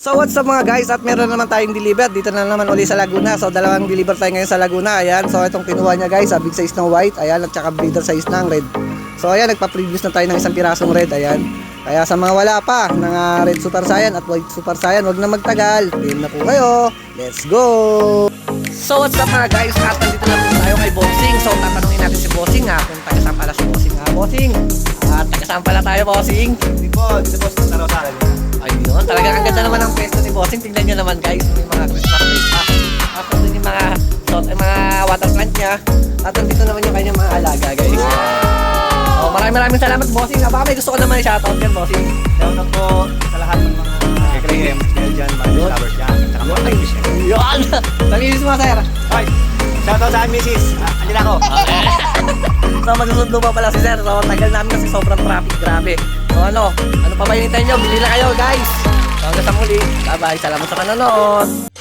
So what's up mga guys, at meron naman tayong deliver dito na naman uli sa Laguna. So dalawang deliver tayo ngayon sa Laguna. Ayan, so itong kinuha niya guys, big size ng white. Ayan, at saka breeder size ng red. So ayan, nagpa-previous na tayo ng isang pirasong red. Ayan, kaya sa mga wala pa ng red super saiyan at white super saiyan, wag na magtagal, PM na po kayo. Let's go. So what's up mga guys, at nandito na po tayo kay Bossing. So tatanungin natin si Bossing kung taga saan pala si Bossing. Bossing, taga saan pala tayo Bossing? Hindi po, dito po sa Rosario. Ayun, talaga ang ganda naman ang pwesto ni Bossing. Tingnan nyo naman guys, yung mga Christmas lights pa. Tapos yung mga water plant niya. At nandito naman yung kanyang mga alaga guys. So maraming salamat Bossing. Baka may gusto ko naman i-shoutout yan Bossing. Shoutout po sa lahat ng mga KM, dyan, mga lovers dyan, at saka mga English. Yun! Sabihin mo sir. Hoy, shoutout sa akin, Mrs. Andyan ako. So magsusundo pa pala si sir. So tagal namin kasi sobrang traffic, grabe. So ano pa ba hinintay nyo? Bili na kayo guys. So hanggang sa muli. Bye bye. Salamat sa panonood.